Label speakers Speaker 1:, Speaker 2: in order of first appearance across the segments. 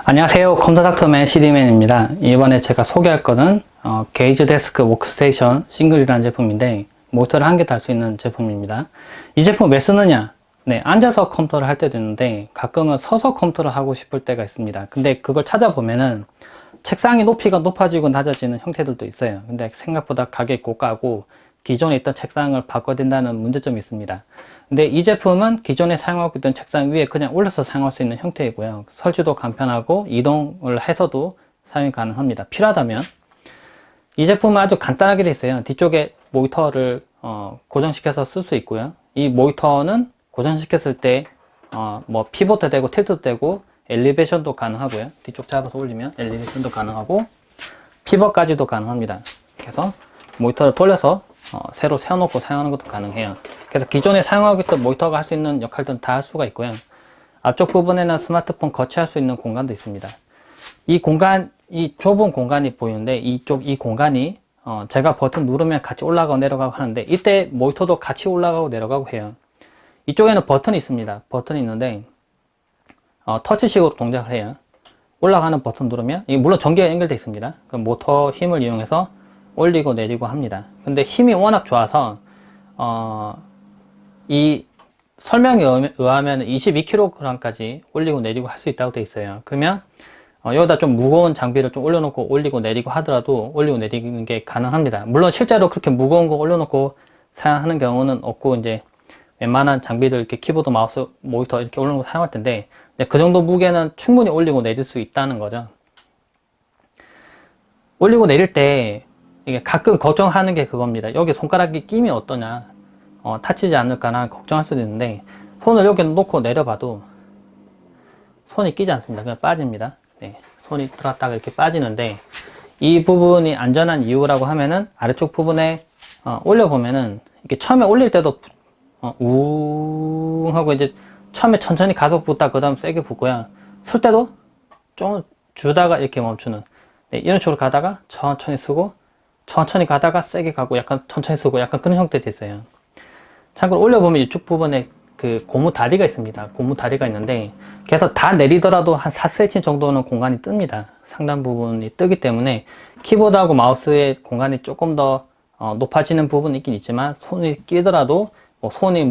Speaker 1: 안녕하세요. 컴퓨터닥터맨 CD맨입니다. 이번에 제가 소개할 거는 게이지 데스크 워크스테이션 싱글이라는 제품인데 모니터를 한 개 달 수 있는 제품입니다. 이 제품 왜 쓰느냐? 네, 앉아서 컴퓨터를 할 때도 있는데 가끔은 서서 컴퓨터를 하고 싶을 때가 있습니다. 근데 그걸 찾아보면은 책상의 높이가 높아지고 낮아지는 형태들도 있어요. 근데 생각보다 가격이 고가고 기존에 있던 책상을 바꿔야 된다는 문제점이 있습니다. 근데 이 제품은 기존에 사용하고 있던 책상 위에 그냥 올려서 사용할 수 있는 형태이고요. 설치도 간편하고 이동을 해서도 사용이 가능합니다. 필요하다면. 이 제품은 아주 간단하게 되어 있어요. 뒤쪽에 모니터를 고정시켜서 쓸 수 있고요. 이 모니터는 고정시켰을 때 뭐 피벗도 되고 틸트도 되고 엘리베이션도 가능하고요. 뒤쪽 잡아서 올리면 엘리베이션도 가능하고 피벗까지도 가능합니다. 그래서 모니터를 돌려서 새로 세워놓고 사용하는 것도 가능해요. 그래서 기존에 사용하고 있던 모니터가 할 수 있는 역할들은 다 할 수가 있고요. 앞쪽 부분에는 스마트폰 거치할 수 있는 공간도 있습니다. 이 좁은 공간이 보이는데 이 공간이 제가 버튼 누르면 같이 올라가고 내려가고 하는데 이때 모니터도 같이 올라가고 내려가고 해요. 이쪽에는 버튼이 있습니다. 버튼이 있는데 터치식으로 동작을 해요. 올라가는 버튼 누르면 이게 물론 전기가 연결되어 있습니다. 그 모터 힘을 이용해서 올리고 내리고 합니다. 근데 힘이 워낙 좋아서 이 설명에 의하면 22kg까지 올리고 내리고 할 수 있다고 되어 있어요. 그러면 여기다 좀 무거운 장비를 좀 올려놓고 올리고 내리고 하더라도 올리고 내리는 게 가능합니다. 물론 실제로 그렇게 무거운 거 올려놓고 사용하는 경우는 없고 이제 웬만한 장비들 이렇게 키보드, 마우스, 모니터 이렇게 올려놓고 사용할 텐데 그 정도 무게는 충분히 올리고 내릴 수 있다는 거죠. 올리고 내릴 때 이게 가끔 걱정하는 게 그겁니다. 여기 손가락이 끼면 어떠냐, 다치지 않을까나 걱정할 수도 있는데 손을 여기 놓고 내려봐도 손이 끼지 않습니다. 그냥 빠집니다. 네, 손이 들어갔다가 이렇게 빠지는데 이 부분이 안전한 이유라고 하면은 아래쪽 부분에 올려보면은 이렇게 처음에 올릴 때도 우웅 하고 이제 처음에 천천히 가속 붙다 그 다음 세게 붙고요. 쓸 때도 좀 주다가 이렇게 멈추는, 네, 이런 식으로 가다가 천천히 쓰고 천천히 가다가 세게 가고 약간 천천히 쓰고 약간 그런 형태가 됐어요. 참고로 올려보면 이쪽 부분에 그 고무 다리가 있습니다. 고무 다리가 있는데 그래서 다 내리더라도 한 4cm 정도는 공간이 뜹니다. 상단 부분이 뜨기 때문에 키보드하고 마우스의 공간이 조금 더 높아지는 부분이 있긴 있지만 손이 끼더라도 손이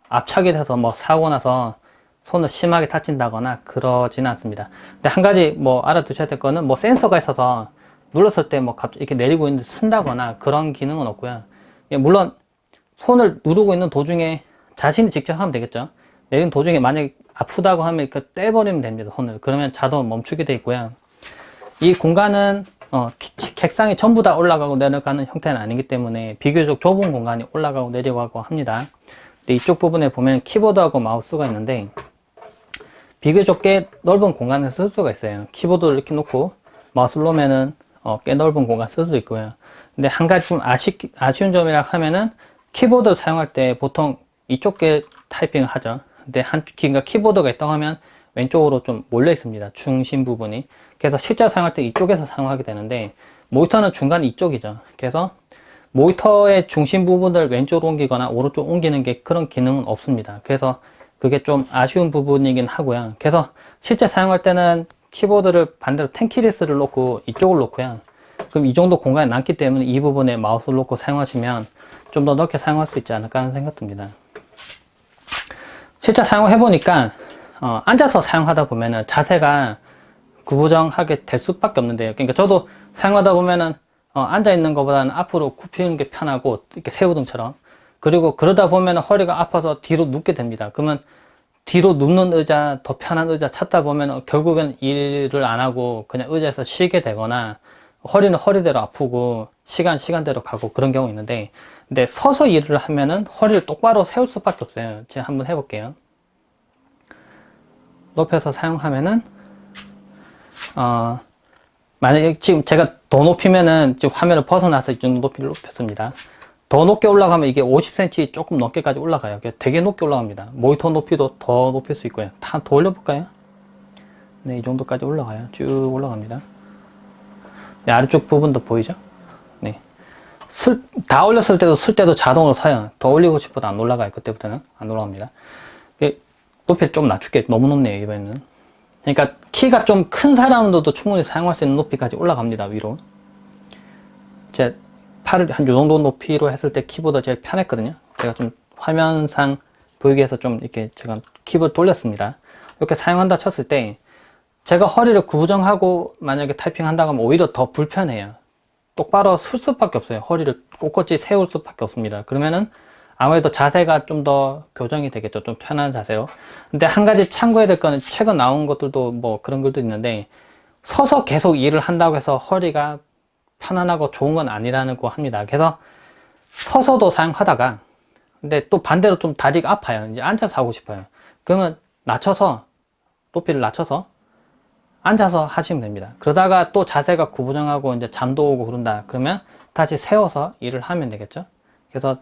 Speaker 1: 압착이 돼서 사고 나서 손을 심하게 다친다거나 그러지는 않습니다. 근데 한 가지 알아두셔야 될 거는 센서가 있어서 눌렀을 때 갑자기 이렇게 내리고 있는데 쓴다거나 그런 기능은 없고요. 물론 손을 누르고 있는 도중에 자신이 직접 하면 되겠죠. 내리는 도중에 만약에 아프다고 하면 이렇게 떼버리면 됩니다. 손을. 그러면 자동 멈추게 되어 있고요. 이 공간은 책상이 전부 다 올라가고 내려가는 형태는 아니기 때문에 비교적 좁은 공간이 올라가고 내려가고 합니다. 근데 이쪽 부분에 보면 키보드하고 마우스가 있는데 비교적 꽤 넓은 공간을 쓸 수가 있어요. 키보드를 이렇게 놓고 마우스를 놓으면은 꽤 넓은 공간 쓸 수 있고요. 근데 한 가지 좀 아쉬운 점이라 하면은 키보드를 사용할 때 보통 이쪽 게 타이핑을 하죠. 근데 그러니까 키보드가 있다고 하면 왼쪽으로 좀 몰려 있습니다. 중심 부분이. 그래서 실제로 사용할 때 이쪽에서 사용하게 되는데 모니터는 중간 이쪽이죠. 그래서 모니터의 중심 부분을 왼쪽으로 옮기거나 오른쪽으로 옮기는 게 그런 기능은 없습니다. 그래서 그게 좀 아쉬운 부분이긴 하고요. 그래서 실제 사용할 때는 키보드를 반대로 텐키리스를 놓고 이쪽을 놓고요. 그럼 이 정도 공간이 남기 때문에 이 부분에 마우스를 놓고 사용하시면 좀 더 넓게 사용할 수 있지 않을까 하는 생각 듭니다. 실제 사용을 해보니까 앉아서 사용하다 보면은 자세가 구부정하게 될 수밖에 없는데요. 그러니까 저도 사용하다 보면은 앉아 있는 것보다는 앞으로 굽히는 게 편하고 이렇게 새우등처럼, 그리고 그러다 보면은 허리가 아파서 뒤로 눕게 됩니다. 그러면 뒤로 눕는 의자, 더 편한 의자 찾다 보면 결국엔 일을 안 하고 그냥 의자에서 쉬게 되거나 허리는 허리대로 아프고 시간대로 가고 그런 경우 있는데, 근데 서서 일을 하면은 허리를 똑바로 세울 수밖에 없어요. 제가 한번 해볼게요. 높여서 사용하면은 만약에 지금 제가 더 높이면은 지금 화면을 벗어나서 이 정도 높이를 높였습니다. 더 높게 올라가면 이게 50cm 조금 넘게까지 올라가요. 되게 높게 올라갑니다. 모니터 높이도 더 높일 수 있고요. 더 올려볼까요? 네, 이 정도까지 올라가요. 쭉 올라갑니다. 네, 아래쪽 부분도 보이죠? 네. 다 올렸을 때도 쓸 때도 자동으로 서요. 더 올리고 싶어도 안 올라가요. 그때부터는 안 올라갑니다. 높이를 좀 낮출게요. 너무 높네요, 이번에는. 그러니까 키가 좀 큰 사람들도 충분히 사용할 수 있는 높이까지 올라갑니다, 위로. 제 팔을 한 요 정도 높이로 했을 때 키보드 제일 편했거든요. 제가 좀 화면상 보이기 위해서 좀 이렇게 제가 키보드 돌렸습니다. 이렇게 사용한다 쳤을 때 제가 허리를 구부정하고 만약에 타이핑 한다고 하면 오히려 더 불편해요. 똑바로 쓸 수밖에 없어요. 허리를 꼿꼿이 세울 수밖에 없습니다. 그러면은 아무래도 자세가 좀 더 교정이 되겠죠. 좀 편한 자세로. 근데 한 가지 참고해야 될 거는 최근 나온 것들도 뭐 그런 글도 있는데 서서 계속 일을 한다고 해서 허리가 편안하고 좋은 건 아니라고 합니다. 그래서 서서도 사용하다가 근데 또 반대로 좀 다리가 아파요. 이제 앉아서 하고 싶어요. 그러면 낮춰서 높이를 낮춰서 앉아서 하시면 됩니다. 그러다가 또 자세가 구부정하고 이제 잠도 오고 그런다. 그러면 다시 세워서 일을 하면 되겠죠. 그래서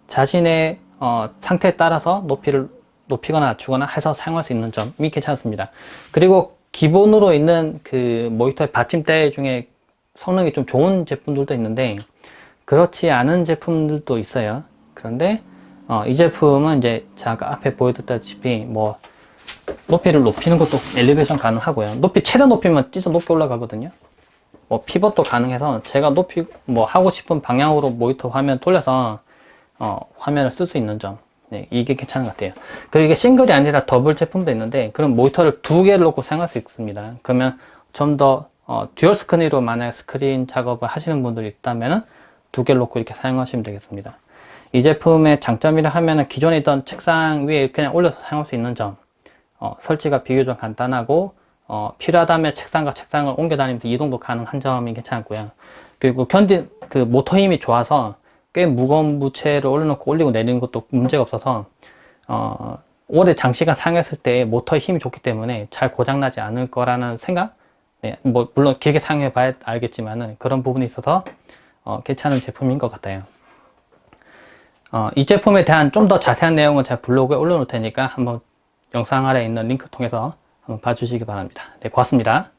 Speaker 1: 자신의 상태에 따라서 높이를 높이거나 낮추거나 해서 사용할 수 있는 점이 괜찮습니다. 그리고 기본으로 있는 그 모니터의 받침대 중에 성능이 좀 좋은 제품들도 있는데 그렇지 않은 제품들도 있어요. 그런데 이 제품은 이제 제가 앞에 보여드렸다시피 뭐 높이를 높이는 것도 엘리베이션 가능하고요. 높이 최대 높이면 진짜 높게 올라가거든요. 뭐 피벗도 가능해서 제가 높이 뭐 하고 싶은 방향으로 모니터 화면 돌려서 화면을 쓸 수 있는 점. 네, 이게 괜찮은 것 같아요. 그리고 이게 싱글이 아니라 더블 제품도 있는데 그럼 모니터를 두 개를 놓고 사용할 수 있습니다. 그러면 좀 더 듀얼 스크린으로 만약 스크린 작업을 하시는 분들이 있다면 두 개를 놓고 이렇게 사용하시면 되겠습니다. 이 제품의 장점이라 하면은 기존에 있던 책상 위에 그냥 올려서 사용할 수 있는 점. 설치가 비교적 간단하고 필요하다면 책상과 책상을 옮겨 다니면서 이동도 가능한 점이 괜찮고요. 그리고 그 모터 힘이 좋아서 꽤 무거운 무체를 올려놓고 올리고 내리는 것도 문제가 없어서 오래 장시간 사용했을 때 모터의 힘이 좋기 때문에 잘 고장나지 않을 거라는 생각. 네, 뭐 물론 길게 사용해 봐야 알겠지만은 그런 부분이 있어서 괜찮은 제품인 것 같아요. 이 제품에 대한 좀 더 자세한 내용은 제가 블로그에 올려놓을 테니까 한번 영상 아래에 있는 링크 통해서 한번 봐주시기 바랍니다. 네, 고맙습니다.